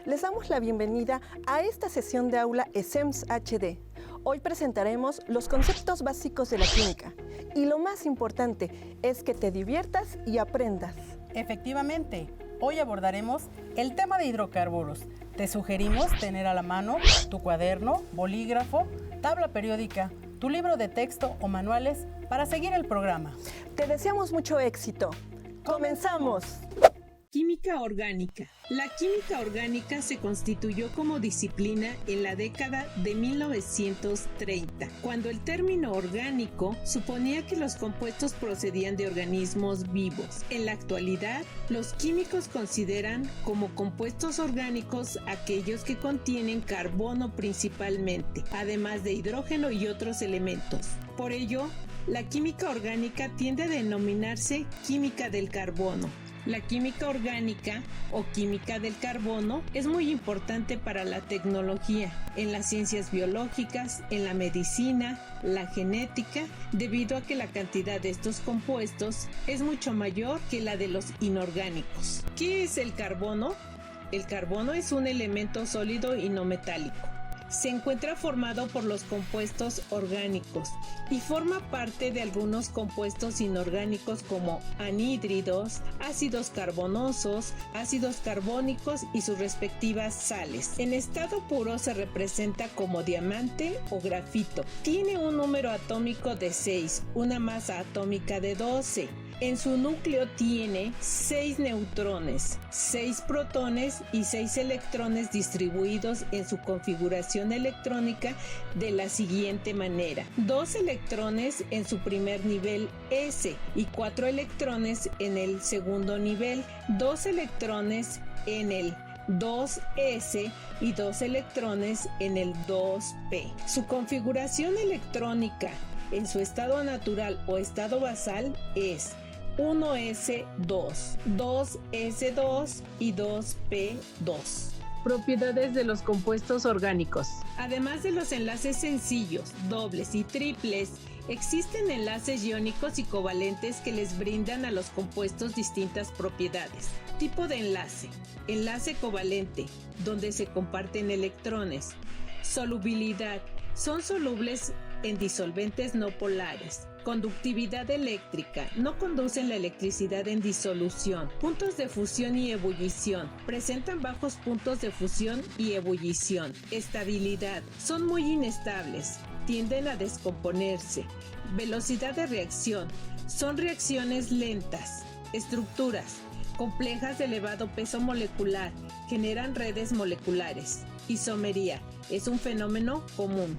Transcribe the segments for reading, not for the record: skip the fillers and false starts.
Les damos la bienvenida a esta sesión de aula ESEMS HD. Hoy presentaremos los conceptos básicos de la química y lo más importante es que te diviertas y aprendas. Efectivamente, hoy abordaremos el tema de hidrocarburos. Te sugerimos tener a la mano tu cuaderno, bolígrafo, tabla periódica, tu libro de texto o manuales para seguir el programa. Te deseamos mucho éxito. ¡Comenzamos! Química orgánica. La química orgánica se constituyó como disciplina en la década de 1930, cuando el término orgánico suponía que los compuestos procedían de organismos vivos. En la actualidad, los químicos consideran como compuestos orgánicos aquellos que contienen carbono principalmente, además de hidrógeno y otros elementos. Por ello, la química orgánica tiende a denominarse química del carbono. La química orgánica o química del carbono es muy importante para la tecnología, en las ciencias biológicas, en la medicina, la genética, debido a que la cantidad de estos compuestos es mucho mayor que la de los inorgánicos. ¿Qué es el carbono? El carbono es un elemento sólido y no metálico. Se encuentra formado por los compuestos orgánicos y forma parte de algunos compuestos inorgánicos como anhídridos, ácidos carbonosos, ácidos carbónicos y sus respectivas sales. En estado puro se representa como diamante o grafito. Tiene un número atómico de 6, una masa atómica de 12. En su núcleo tiene 6 neutrones, 6 protones y 6 electrones distribuidos en su configuración electrónica de la siguiente manera: 2 electrones en su primer nivel S y 4 electrones en el segundo nivel, 2 electrones en el 2s y 2 electrones en el 2p. Su configuración electrónica en su estado natural o estado basal es 1s2, 2s2 y 2p2. Propiedades de los compuestos orgánicos. Además de los enlaces sencillos, dobles y triples, existen enlaces iónicos y covalentes que les brindan a los compuestos distintas propiedades. Tipo de enlace: enlace covalente, donde se comparten electrones. Solubilidad: son solubles en disolventes no polares. Conductividad eléctrica: no conducen la electricidad en disolución. Puntos de fusión y ebullición: presentan bajos puntos de fusión y ebullición. Estabilidad: son muy inestables, tienden a descomponerse. Velocidad de reacción: son reacciones lentas. Estructuras: complejas de elevado peso molecular, generan redes moleculares. Isomería: es un fenómeno común.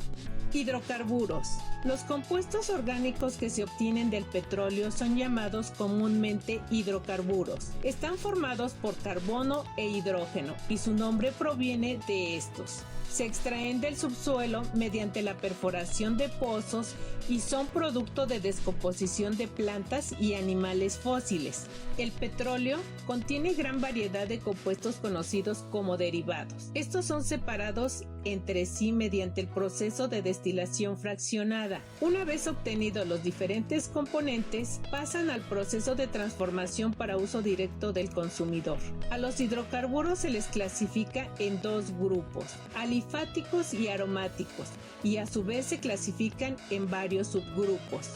Hidrocarburos: los compuestos orgánicos que se obtienen del petróleo son llamados comúnmente hidrocarburos. Están formados por carbono e hidrógeno y su nombre proviene de estos. Se extraen del subsuelo mediante la perforación de pozos y son producto de descomposición de plantas y animales fósiles. El petróleo contiene gran variedad de compuestos conocidos como derivados. Estos son separados entre sí mediante el proceso de destilación fraccionada. Una vez obtenidos los diferentes componentes, pasan al proceso de transformación para uso directo del consumidor. A los hidrocarburos se les clasifica en dos grupos: alifáticos y aromáticos, y a su vez se clasifican en varios subgrupos.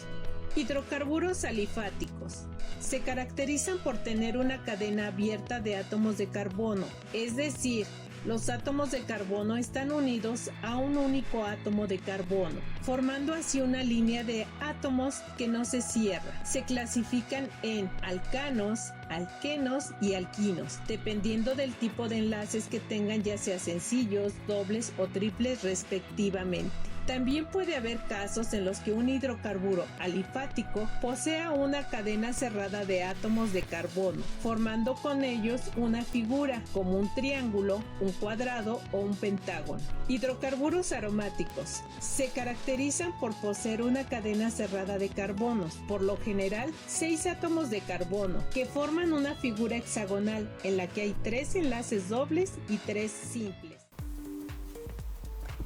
Hidrocarburos alifáticos se caracterizan por tener una cadena abierta de átomos de carbono, es decir, los átomos de carbono están unidos a un único átomo de carbono, formando así una línea de átomos que no se cierra. Se clasifican en alcanos, alquenos y alquinos, dependiendo del tipo de enlaces que tengan, ya sea sencillos, dobles o triples respectivamente. También puede haber casos en los que un hidrocarburo alifático posea una cadena cerrada de átomos de carbono, formando con ellos una figura como un triángulo, un cuadrado o un pentágono. Hidrocarburos aromáticos se caracterizan por poseer una cadena cerrada de carbonos, por lo general 6 átomos de carbono, que forman una figura hexagonal en la que hay 3 enlaces dobles y 3 simples.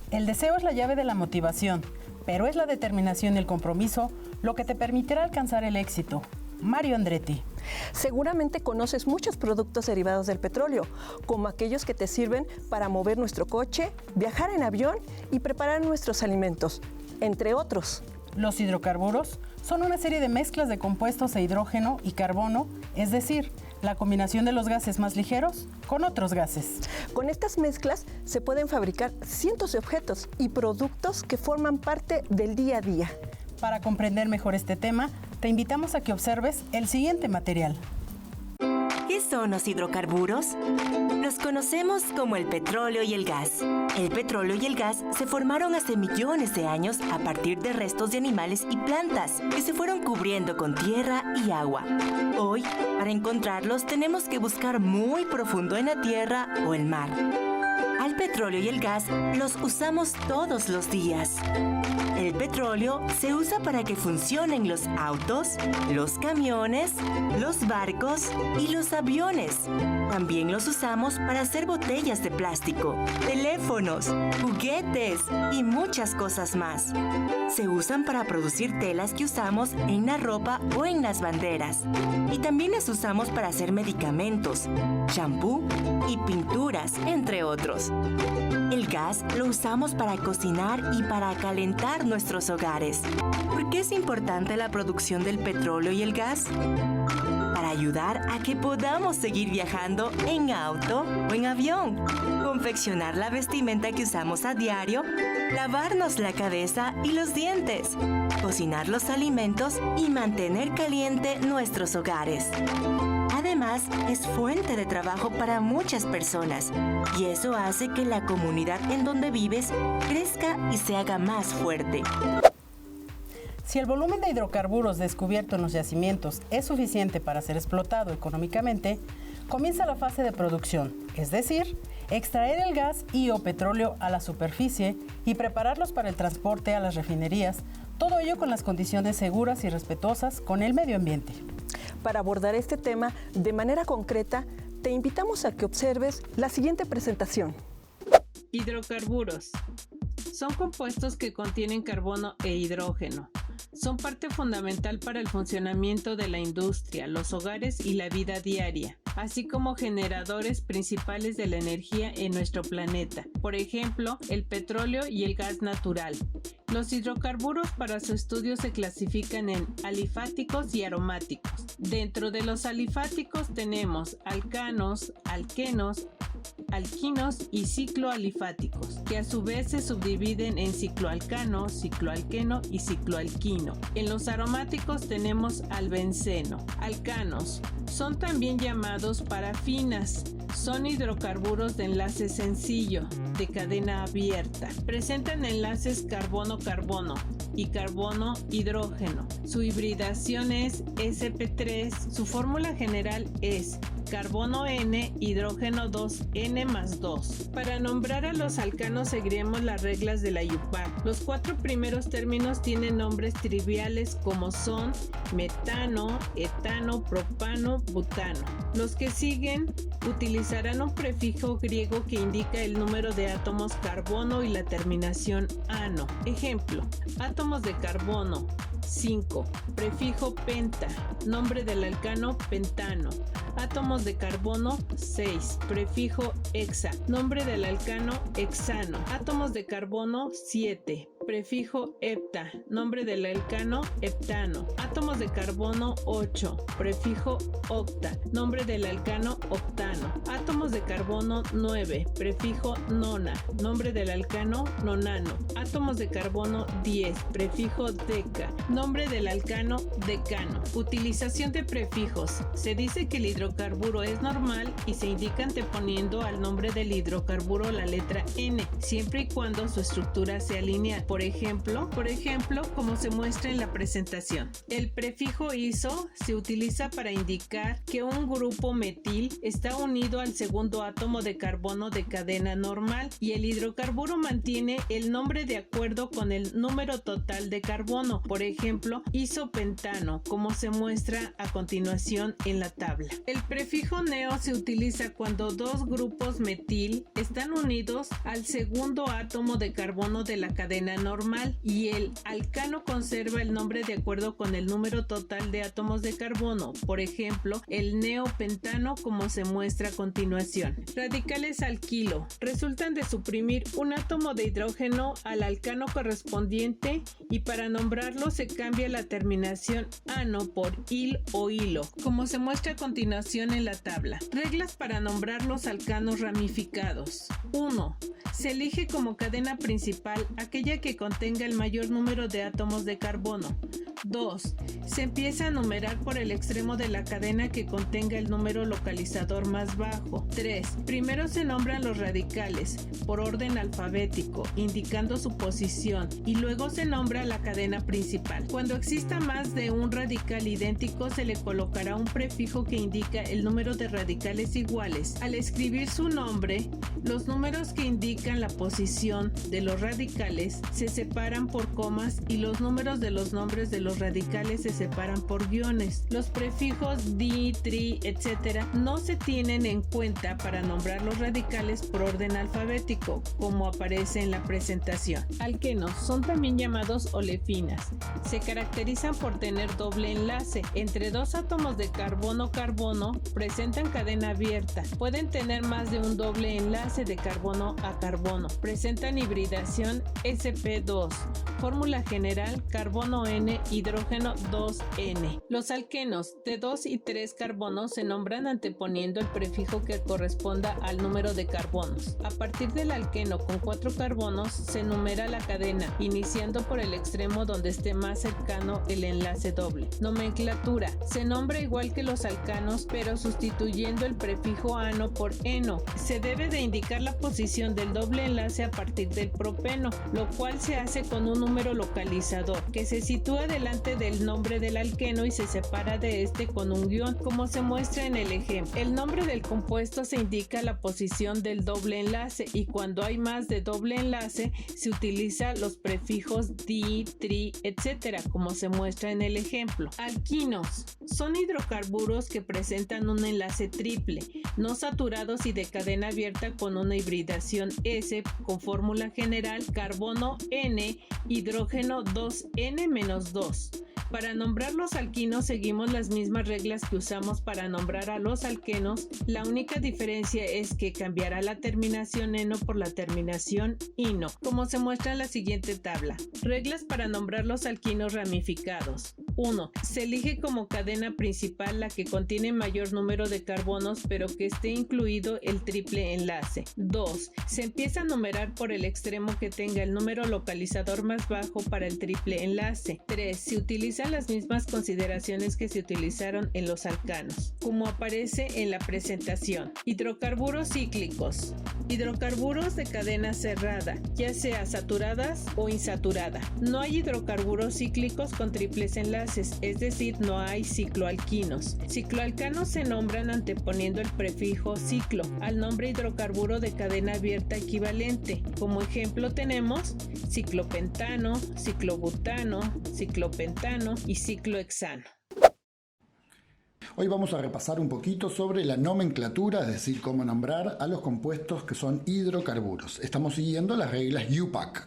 El deseo es la llave de la motivación, pero es la determinación y el compromiso lo que te permitirá alcanzar el éxito. Mario Andretti. Seguramente conoces muchos productos derivados del petróleo, como aquellos que te sirven para mover nuestro coche, viajar en avión y preparar nuestros alimentos, entre otros. Los hidrocarburos son una serie de mezclas de compuestos de hidrógeno y carbono, es decir, la combinación de los gases más ligeros con otros gases. Con estas mezclas se pueden fabricar cientos de objetos y productos que forman parte del día a día. Para comprender mejor este tema, te invitamos a que observes el siguiente material. ¿Qué son los hidrocarburos? Los conocemos como el petróleo y el gas. El petróleo y el gas se formaron hace millones de años a partir de restos de animales y plantas que se fueron cubriendo con tierra y agua. Hoy, para encontrarlos, tenemos que buscar muy profundo en la tierra o el mar. Al petróleo y el gas los usamos todos los días. El petróleo se usa para que funcionen los autos, los camiones, los barcos y los aviones. También los usamos para hacer botellas de plástico, teléfonos, juguetes y muchas cosas más. Se usan para producir telas que usamos en la ropa o en las banderas. Y también las usamos para hacer medicamentos, champú y pinturas, entre otros. El gas lo usamos para cocinar y para calentar nuestros hogares. ¿Por qué es importante la producción del petróleo y el gas? Para ayudar a que podamos seguir viajando en auto o en avión, confeccionar la vestimenta que usamos a diario, lavarnos la cabeza y los dientes, cocinar los alimentos y mantener caliente nuestros hogares. Además, es fuente de trabajo para muchas personas y eso hace que la comunidad en donde vives crezca y se haga más fuerte. Si el volumen de hidrocarburos descubierto en los yacimientos es suficiente para ser explotado económicamente, comienza la fase de producción, es decir, extraer el gas y o petróleo a la superficie y prepararlos para el transporte a las refinerías, todo ello con las condiciones seguras y respetuosas con el medio ambiente. Para abordar este tema de manera concreta, te invitamos a que observes la siguiente presentación. Hidrocarburos. Son compuestos que contienen carbono e hidrógeno. Son parte fundamental para el funcionamiento de la industria, los hogares y la vida diaria, así como generadores principales de la energía en nuestro planeta. Por ejemplo, el petróleo y el gas natural. Los hidrocarburos para su estudio se clasifican en alifáticos y aromáticos. Dentro de los alifáticos tenemos alcanos, alquenos, alquinos y cicloalifáticos, que a su vez se subdividen en cicloalcano, cicloalqueno y cicloalquino. En los aromáticos tenemos albenceno. Alcanos son también llamados parafinas. Son hidrocarburos de enlace sencillo, de cadena abierta. Presentan enlaces carbono-carbono y carbono-hidrógeno. Su hibridación es sp3. Su fórmula general es carbono N, hidrógeno 2N más 2. Para nombrar a los alcanos seguiremos las reglas de la IUPAC. Los 4 primeros términos tienen nombres triviales como son metano, etano, propano, butano. Los que siguen utilizarán un prefijo griego que indica el número de átomos carbono y la terminación ano. Ejemplo, átomos de carbono 5, prefijo penta, nombre del alcano pentano. Átomos de carbono 6, prefijo hexa, nombre del alcano hexano. Átomos de carbono 7, prefijo hepta, nombre del alcano heptano. Átomos de carbono 8, prefijo octa, nombre del alcano octano. Átomos de carbono 9, prefijo nona, nombre del alcano nonano. Átomos de carbono 10, prefijo deca, nombre del alcano decano. Utilización de prefijos. Se dice que el hidrocarburo es normal y se indica anteponiendo al nombre del hidrocarburo la letra N, siempre y cuando su estructura sea lineal. Por ejemplo, como se muestra en la presentación. El prefijo iso se utiliza para indicar que un grupo metil está unido al segundo átomo de carbono de cadena normal y el hidrocarburo mantiene el nombre de acuerdo con el número total de carbono. Por ejemplo, isopentano, como se muestra a continuación en la tabla. El prefijo neo se utiliza cuando dos grupos metil están unidos al segundo átomo de carbono de la cadena normal normal y el alcano conserva el nombre de acuerdo con el número total de átomos de carbono, por ejemplo, el neopentano como se muestra a continuación. Radicales alquilo resultan de suprimir un átomo de hidrógeno al alcano correspondiente y para nombrarlo se cambia la terminación ano por il o hilo, como se muestra a continuación en la tabla. Reglas para nombrar los alcanos ramificados. 1. Se elige como cadena principal aquella que contenga el mayor número de átomos de carbono. 2. Se empieza a numerar por el extremo de la cadena que contenga el número localizador más bajo. 3. Primero se nombran los radicales por orden alfabético, indicando su posición, y luego se nombra la cadena principal. Cuando exista más de un radical idéntico, se le colocará un prefijo que indica el número de radicales iguales. Al escribir su nombre, los números que indican la posición de los radicales se separan por comas y los números de los nombres de los radicales se separan por guiones. Los prefijos di, tri, etc. no se tienen en cuenta para nombrar los radicales por orden alfabético, como aparece en la presentación. Alquenos son también llamados olefinas. Se caracterizan por tener doble enlace. Entre dos átomos de carbono-carbono presentan cadena abierta. Pueden tener más de un doble enlace de carbono a carbono. Presentan hibridación sp2. Fórmula general: carbono N, hidrógeno 2N. Los alquenos de 2 y 3 carbonos se nombran anteponiendo el prefijo que corresponda al número de carbonos. A partir del alqueno con 4 carbonos se numera la cadena, iniciando por el extremo donde esté más cercano el enlace doble. Nomenclatura: se nombra igual que los alcanos, pero sustituyendo el prefijo ano por eno. Se debe de indicar la posición del doble enlace a partir del propeno, lo cual se hace con un número localizador que se sitúa delante del nombre del alqueno y se separa de este con un guión, como se muestra en el ejemplo. El nombre del compuesto se indica la posición del doble enlace y cuando hay más de doble enlace se utiliza los prefijos di, tri, etc., como se muestra en el ejemplo. Alquinos son hidrocarburos que presentan un enlace triple, no saturados y de cadena abierta con una hibridación S con fórmula general carbono N, hidrógeno 2N-2. Para nombrar los alquinos seguimos las mismas reglas que usamos para nombrar a los alquenos. La única diferencia es que cambiará la terminación eno por la terminación ino, como se muestra en la siguiente tabla. Reglas para nombrar los alquinos ramificados. 1. Se elige como cadena principal la que contiene mayor número de carbonos pero que esté incluido el triple enlace. 2. Se empieza a numerar por el extremo que tenga el número localizador más bajo para el triple enlace. 3. Se utilizan las mismas consideraciones que se utilizaron en los alcanos, como aparece en la presentación. Hidrocarburos cíclicos. Hidrocarburos de cadena cerrada, ya sea saturadas o insaturada. No hay hidrocarburos cíclicos con triples enlaces, es decir, no hay cicloalquinos. Cicloalcanos se nombran anteponiendo el prefijo ciclo al nombre hidrocarburo de cadena abierta equivalente. Como ejemplo tenemos ciclopentano, ciclobutano, ciclopentano y ciclohexano. Hoy vamos a repasar un poquito sobre la nomenclatura, es decir, cómo nombrar a los compuestos que son hidrocarburos. Estamos siguiendo las reglas UPAC.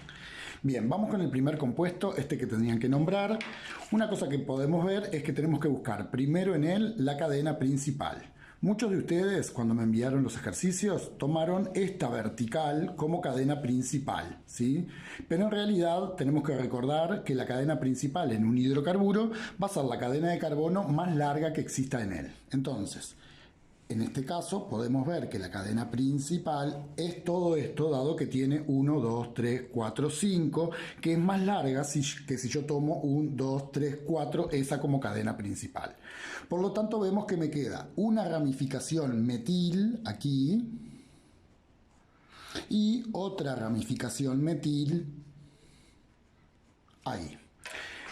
Bien, vamos con el primer compuesto, este que tendrían que nombrar. Una cosa que podemos ver es que tenemos que buscar primero en él la cadena principal. Muchos de ustedes, cuando me enviaron los ejercicios, tomaron esta vertical como cadena principal, ¿sí? Pero en realidad tenemos que recordar que la cadena principal en un hidrocarburo va a ser la cadena de carbono más larga que exista en él. Entonces, en este caso podemos ver que la cadena principal es todo esto, dado que tiene 1, 2, 3, 4, 5, que es más larga que si yo tomo 1, 2, 3, 4, esa como cadena principal. Por lo tanto vemos que me queda una ramificación metil aquí y otra ramificación metil ahí.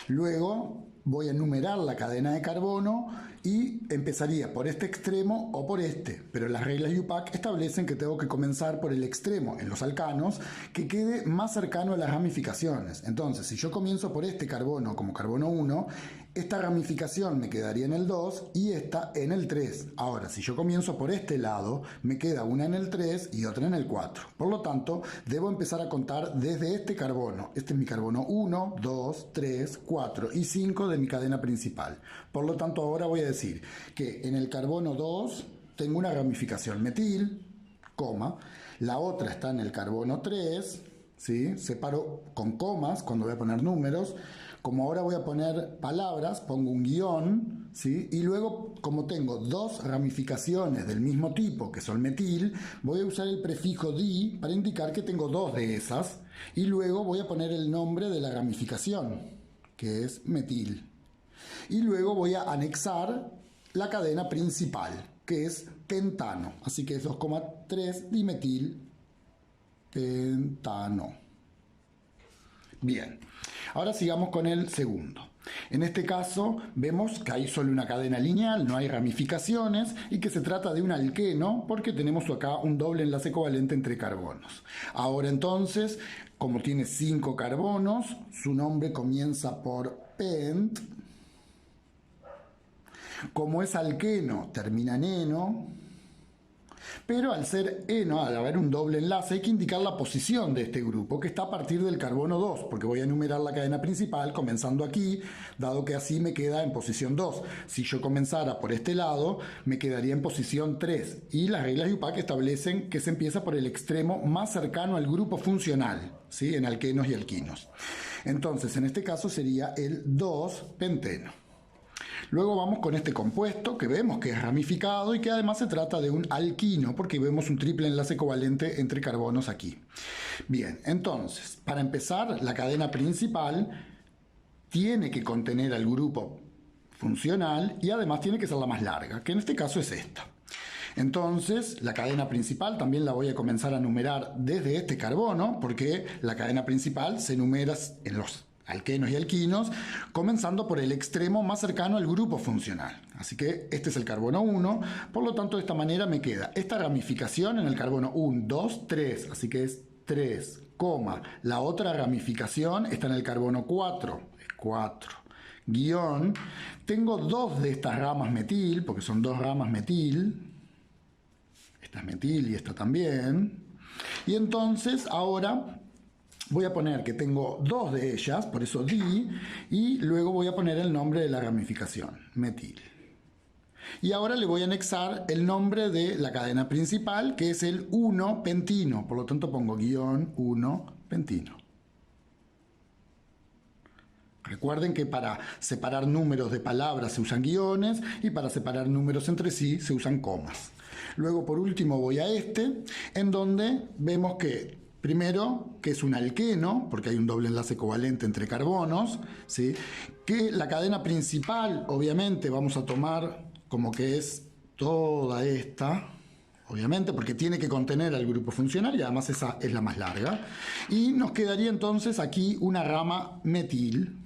Luego voy a enumerar la cadena de carbono y empezaría por este extremo o por este, pero las reglas UPAC establecen que tengo que comenzar por el extremo en los alcanos que quede más cercano a las ramificaciones. Entonces, si yo comienzo por este carbono como carbono 1, esta ramificación me quedaría en el 2 y esta en el 3. Ahora, si yo comienzo por este lado, me queda una en el 3 y otra en el 4. Por lo tanto, debo empezar a contar desde este carbono. Este es mi carbono 1, 2, 3, 4 y 5 de mi cadena principal. Por lo tanto, ahora voy a decir que en el carbono 2 tengo una ramificación metil, coma. La otra está en el carbono 3, ¿sí? Separo con comas cuando voy a poner números. Como ahora voy a poner palabras, pongo un guión, ¿sí? Y luego, como tengo dos ramificaciones del mismo tipo, que son metil, voy a usar el prefijo di para indicar que tengo dos de esas. Y luego voy a poner el nombre de la ramificación, que es metil. Y luego voy a anexar la cadena principal, que es pentano. Así que es 2,3 dimetil pentano. Bien, ahora sigamos con el segundo. En este caso vemos que hay solo una cadena lineal, no hay ramificaciones y que se trata de un alqueno porque tenemos acá un doble enlace covalente entre carbonos. Ahora entonces, como tiene 5 carbonos, su nombre comienza por pent. Como es alqueno, termina en eno. Pero al ser eno, al haber un doble enlace, hay que indicar la posición de este grupo, que está a partir del carbono 2, porque voy a enumerar la cadena principal comenzando aquí, dado que así me queda en posición 2. Si yo comenzara por este lado, me quedaría en posición 3. Y las reglas IUPAC establecen que se empieza por el extremo más cercano al grupo funcional, ¿sí? En alquenos y alquinos. Entonces, en este caso sería el 2-penteno. Luego vamos con este compuesto que vemos que es ramificado y que además se trata de un alquino porque vemos un triple enlace covalente entre carbonos aquí. Bien, entonces, para empezar, la cadena principal tiene que contener al grupo funcional y además tiene que ser la más larga, que en este caso es esta. Entonces, la cadena principal también la voy a comenzar a numerar desde este carbono porque la cadena principal se numera en los alquenos y alquinos, comenzando por el extremo más cercano al grupo funcional. Así que este es el carbono 1, por lo tanto de esta manera me queda esta ramificación en el carbono 1, 2, 3, así que es 3, la otra ramificación está en el carbono 4, es 4, guión, tengo dos de estas ramas metil, porque son dos ramas metil, esta es metil y esta también, y entonces ahora voy a poner que tengo dos de ellas, por eso di, y luego voy a poner el nombre de la ramificación, metil. Y ahora le voy a anexar el nombre de la cadena principal, que es el 1-pentino, por lo tanto pongo guión 1-pentino. Recuerden que para separar números de palabras se usan guiones y para separar números entre sí se usan comas. Luego por último voy a este, en donde vemos que primero, que es un alqueno, porque hay un doble enlace covalente entre carbonos, ¿sí? Que la cadena principal, obviamente, vamos a tomar como que es toda esta, obviamente, porque tiene que contener al grupo funcional y además esa es la más larga. Y nos quedaría entonces aquí una rama metil.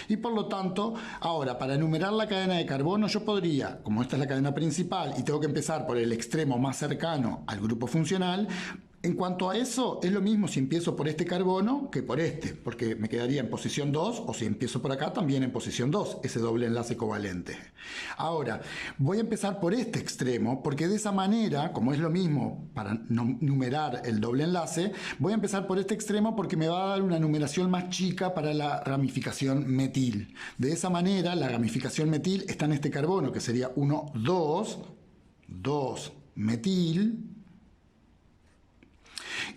Y por lo tanto, ahora para enumerar la cadena de carbono yo podría, como esta es la cadena principal y tengo que empezar por el extremo más cercano al grupo funcional, en cuanto a eso es lo mismo si empiezo por este carbono que por este, porque me quedaría en posición 2 o si empiezo por acá también en posición 2, ese doble enlace covalente. Ahora, voy a empezar por este extremo porque de esa manera, como es lo mismo para numerar el doble enlace, voy a empezar por este extremo porque me va a dar una numeración más chica para la ramificación metil. De esa manera, la ramificación metil está en este carbono que sería 1, 2, 2 metil.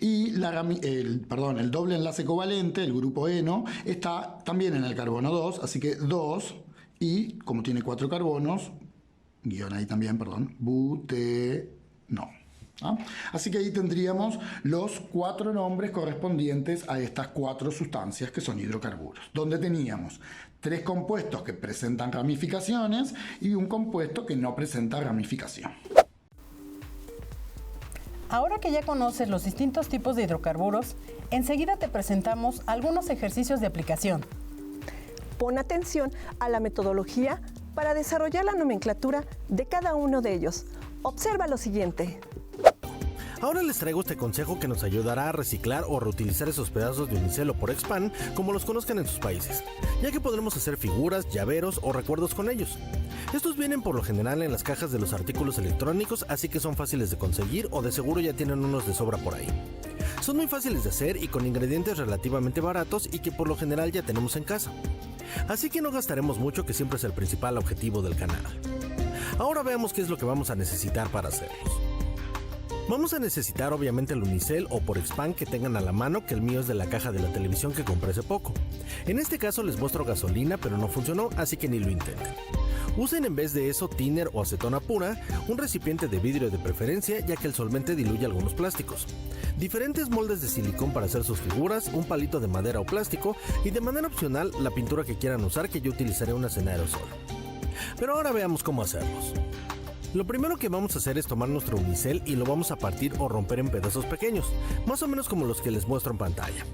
Y el doble enlace covalente, el grupo eno, está también en el carbono 2, así que 2, y como tiene 4 carbonos, guión ahí también, buteno. ¿Ah? Así que ahí tendríamos los 4 nombres correspondientes a estas 4 sustancias que son hidrocarburos, donde teníamos 3 compuestos que presentan ramificaciones y un compuesto que no presenta ramificación. Ahora que ya conoces los distintos tipos de hidrocarburos, enseguida te presentamos algunos ejercicios de aplicación. Pon atención a la metodología para desarrollar la nomenclatura de cada uno de ellos. Observa lo siguiente. Ahora les traigo este consejo que nos ayudará a reciclar o reutilizar esos pedazos de unicel o porexpan, como los conozcan en sus países, ya que podremos hacer figuras, llaveros o recuerdos con ellos. Estos vienen por lo general en las cajas de los artículos electrónicos, así que son fáciles de conseguir o de seguro ya tienen unos de sobra por ahí. Son muy fáciles de hacer y con ingredientes relativamente baratos y que por lo general ya tenemos en casa. Así que no gastaremos mucho, que siempre es el principal objetivo del canal. Ahora veamos qué es lo que vamos a necesitar para hacerlos. Vamos a necesitar obviamente el unicel o porexpan que tengan a la mano, que el mío es de la caja de la televisión que compré hace poco. En este caso les muestro gasolina, pero no funcionó, así que ni lo intenten. Usen en vez de eso thinner o acetona pura, un recipiente de vidrio de preferencia, ya que el solvente diluye algunos plásticos. Diferentes moldes de silicón para hacer sus figuras, un palito de madera o plástico y de manera opcional la pintura que quieran usar, que yo utilizaré unas en aerosol. Pero ahora veamos cómo hacerlos. Lo primero que vamos a hacer es tomar nuestro unicel y lo vamos a partir o romper en pedazos pequeños, más o menos como los que les muestro en pantalla.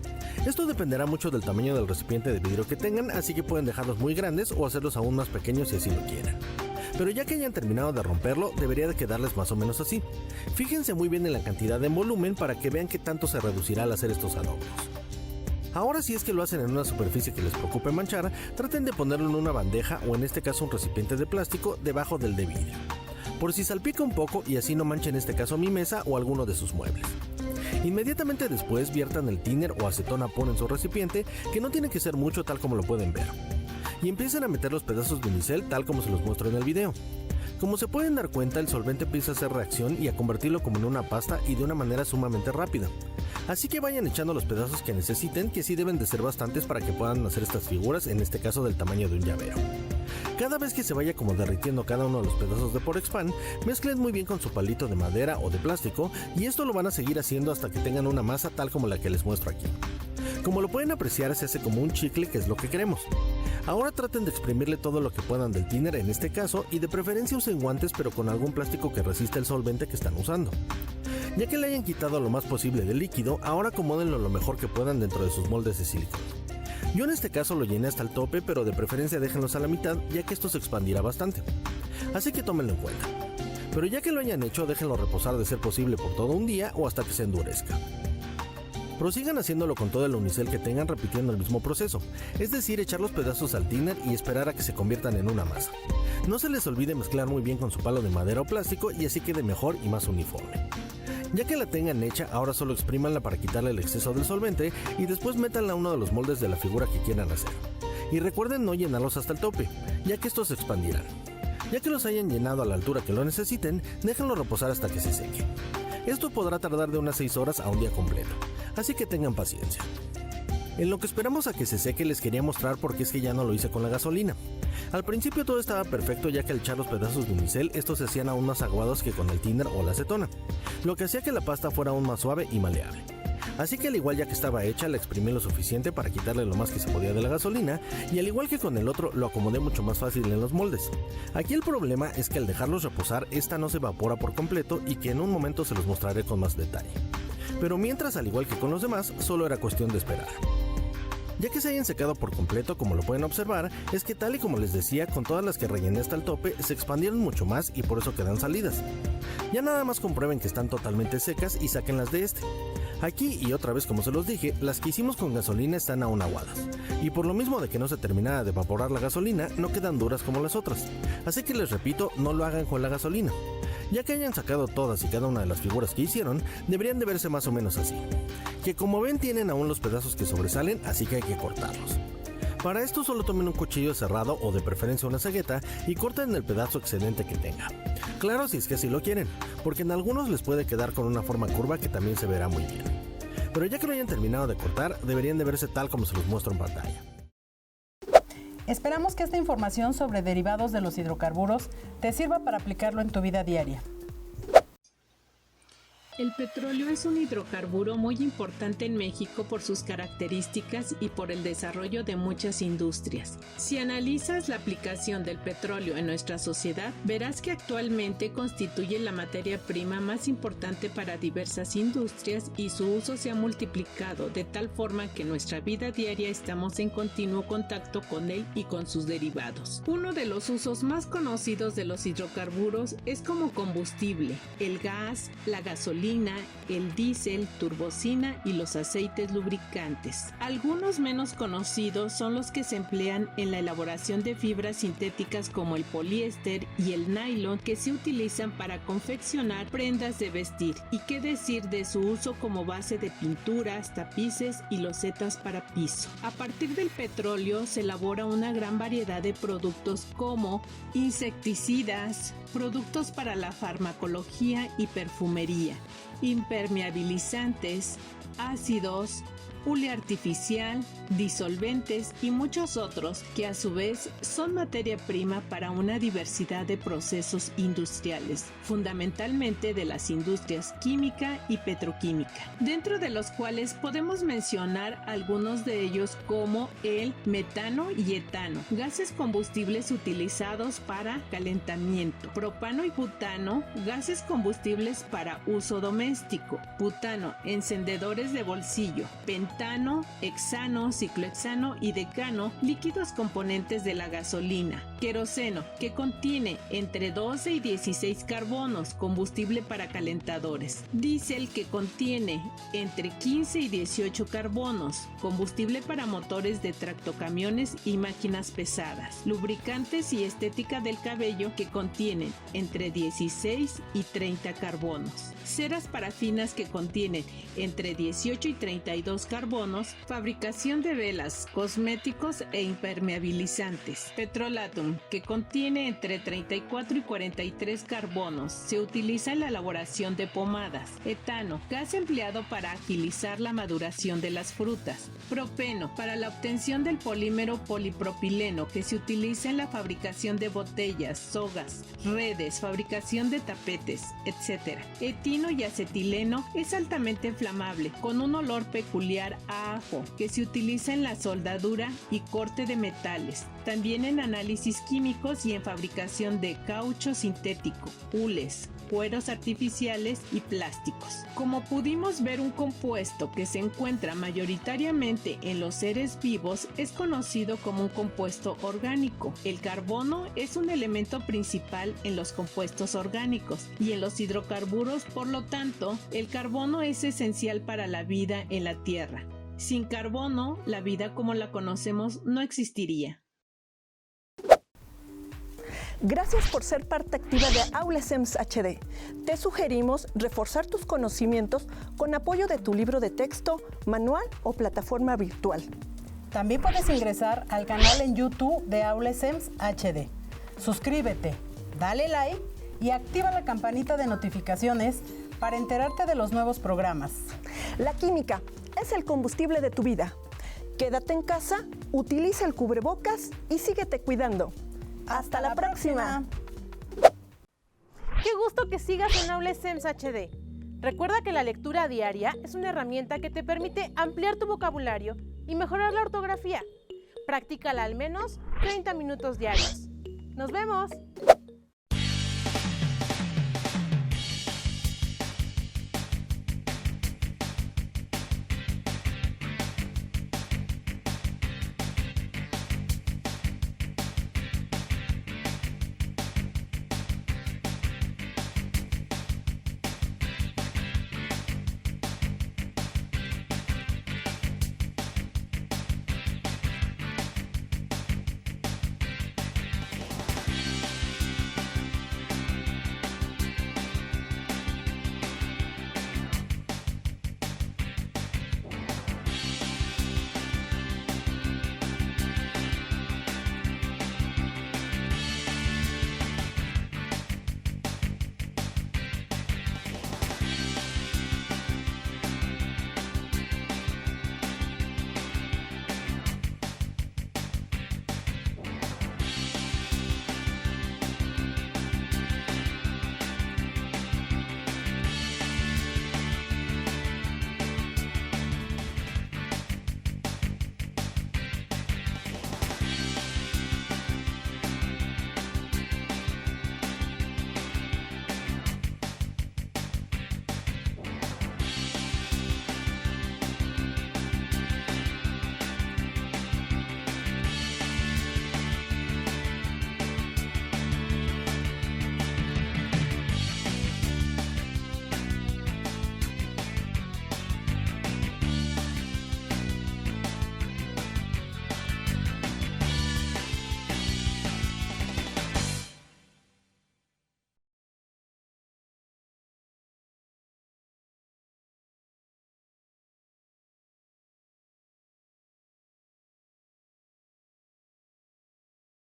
Esto dependerá mucho del tamaño del recipiente de vidrio que tengan, así que pueden dejarlos muy grandes o hacerlos aún más pequeños si así lo quieren. Pero ya que hayan terminado de romperlo, debería de quedarles más o menos así. Fíjense muy bien en la cantidad en volumen para que vean qué tanto se reducirá al hacer estos adornos. Ahora, si es que lo hacen en una superficie que les preocupe manchar, traten de ponerlo en una bandeja o en este caso un recipiente de plástico debajo del de vidrio, por si salpica un poco y así no manche en este caso mi mesa o alguno de sus muebles. Inmediatamente después viertan el thinner o acetona pura en su recipiente, que no tiene que ser mucho tal como lo pueden ver, y empiecen a meter los pedazos de unicel tal como se los muestro en el video. Como se pueden dar cuenta, el solvente empieza a hacer reacción y a convertirlo como en una pasta y de una manera sumamente rápida. Así que vayan echando los pedazos que necesiten, que sí deben de ser bastantes para que puedan hacer estas figuras, en este caso del tamaño de un llavero. Cada vez que se vaya como derritiendo cada uno de los pedazos de porexpan, mezclen muy bien con su palito de madera o de plástico, y esto lo van a seguir haciendo hasta que tengan una masa tal como la que les muestro aquí. Como lo pueden apreciar, se hace como un chicle, que es lo que queremos. Ahora traten de exprimirle todo lo que puedan del thinner en este caso, y de preferencia usen guantes pero con algún plástico que resista el solvente que están usando. Ya que le hayan quitado lo más posible del líquido, ahora acomódenlo lo mejor que puedan dentro de sus moldes de silicón. Yo en este caso lo llené hasta el tope, pero de preferencia déjenlos a la mitad, ya que esto se expandirá bastante. Así que tómenlo en cuenta. Pero ya que lo hayan hecho, déjenlo reposar de ser posible por todo un día o hasta que se endurezca. Prosigan haciéndolo con todo el unicel que tengan, repitiendo el mismo proceso, es decir, echar los pedazos al thinner y esperar a que se conviertan en una masa. No se les olvide mezclar muy bien con su palo de madera o plástico y así quede mejor y más uniforme. Ya que la tengan hecha, ahora solo exprímanla para quitarle el exceso del solvente y después métanla a uno de los moldes de la figura que quieran hacer. Y recuerden no llenarlos hasta el tope, ya que estos se expandirán. Ya que los hayan llenado a la altura que lo necesiten, déjenlo reposar hasta que se seque. Esto podrá tardar de unas 6 horas a un día completo, así que tengan paciencia. En lo que esperamos a que se seque, les quería mostrar por qué es que ya no lo hice con la gasolina. Al principio todo estaba perfecto, ya que al echar los pedazos de unicel estos se hacían aún más aguados que con el thinner o la acetona, lo que hacía que la pasta fuera aún más suave y maleable. Así que al igual ya que estaba hecha, la exprimí lo suficiente para quitarle lo más que se podía de la gasolina, y al igual que con el otro lo acomodé mucho más fácil en los moldes. Aquí el problema es que al dejarlos reposar esta no se evapora por completo y que en un momento se los mostraré con más detalle. Pero mientras, al igual que con los demás, solo era cuestión de esperar. Ya que se hayan secado por completo, como lo pueden observar, es que tal y como les decía, con todas las que rellené hasta el tope, se expandieron mucho más y por eso quedan salidas. Ya nada más comprueben que están totalmente secas y sáquenlas de este. Aquí, y otra vez como se los dije, las que hicimos con gasolina están aún aguadas, y por lo mismo de que no se terminara de evaporar la gasolina, no quedan duras como las otras. Así que les repito, no lo hagan con la gasolina. Ya que hayan sacado todas y cada una de las figuras que hicieron, deberían de verse más o menos así. Que como ven tienen aún los pedazos que sobresalen, así que hay que cortarlos. Para esto solo tomen un cuchillo cerrado o de preferencia una cegueta y corten el pedazo excedente que tenga. Claro, si es que así lo quieren, porque en algunos les puede quedar con una forma curva que también se verá muy bien. Pero ya que lo hayan terminado de cortar, deberían de verse tal como se los muestro en pantalla. Esperamos que esta información sobre derivados de los hidrocarburos te sirva para aplicarlo en tu vida diaria. El petróleo es un hidrocarburo muy importante en México por sus características y por el desarrollo de muchas industrias. Si analizas la aplicación del petróleo en nuestra sociedad, verás que actualmente constituye la materia prima más importante para diversas industrias y su uso se ha multiplicado de tal forma que en nuestra vida diaria estamos en continuo contacto con él y con sus derivados. Uno de los usos más conocidos de los hidrocarburos es como combustible, el gas, la gasolina, gasolina, el diésel, turbocina y los aceites lubricantes. Algunos menos conocidos son los que se emplean en la elaboración de fibras sintéticas como el poliéster y el nylon, que se utilizan para confeccionar prendas de vestir. Y qué decir de su uso como base de pinturas, tapices y losetas para piso. A partir del petróleo se elabora una gran variedad de productos como insecticidas, productos para la farmacología y perfumería, impermeabilizantes, ácidos, hule artificial, disolventes y muchos otros que a su vez son materia prima para una diversidad de procesos industriales, fundamentalmente de las industrias química y petroquímica, dentro de los cuales podemos mencionar algunos de ellos como el metano y etano, gases combustibles utilizados para calentamiento, propano y butano, gases combustibles para uso doméstico, butano, encendedores de bolsillo, pentano, hexano, ciclohexano y decano, líquidos componentes de la gasolina, queroseno, que contiene entre 12 y 16 carbonos, combustible para calentadores, diésel, que contiene entre 15 y 18 carbonos, combustible para motores de tractocamiones y máquinas pesadas, lubricantes y estética del cabello, que contienen entre 16 y 30 carbonos, ceras parafinas, que contienen entre 18 y 32 carbonos, fabricación de velas, cosméticos e impermeabilizantes, petrolatum, que contiene entre 34 y 43 carbonos, se utiliza en la elaboración de pomadas, etano, gas empleado para agilizar la maduración de las frutas, propeno, para la obtención del polímero polipropileno, que se utiliza en la fabricación de botellas, sogas, redes, fabricación de tapetes, etc. Etino y acetileno es altamente inflamable, con un olor peculiar a ajo, que se utiliza en la soldadura y corte de metales, también en análisis químicos y en fabricación de caucho sintético, hules, cueros artificiales y plásticos. Como pudimos ver, un compuesto que se encuentra mayoritariamente en los seres vivos es conocido como un compuesto orgánico. El carbono es un elemento principal en los compuestos orgánicos y en los hidrocarburos, por lo tanto, el carbono es esencial para la vida en la Tierra. Sin carbono, la vida como la conocemos no existiría. Gracias por ser parte activa de Aula SEMS HD. Te sugerimos reforzar tus conocimientos con apoyo de tu libro de texto, manual o plataforma virtual. También puedes ingresar al canal en YouTube de Aula SEMS HD. Suscríbete, dale like y activa la campanita de notificaciones para enterarte de los nuevos programas. La química es el combustible de tu vida. Quédate en casa, utiliza el cubrebocas y síguete cuidando. ¡Hasta la próxima! ¡Qué gusto que sigas en Aula SEMS HD! Recuerda que la lectura diaria es una herramienta que te permite ampliar tu vocabulario y mejorar la ortografía. Practícala al menos 30 minutos diarios. ¡Nos vemos!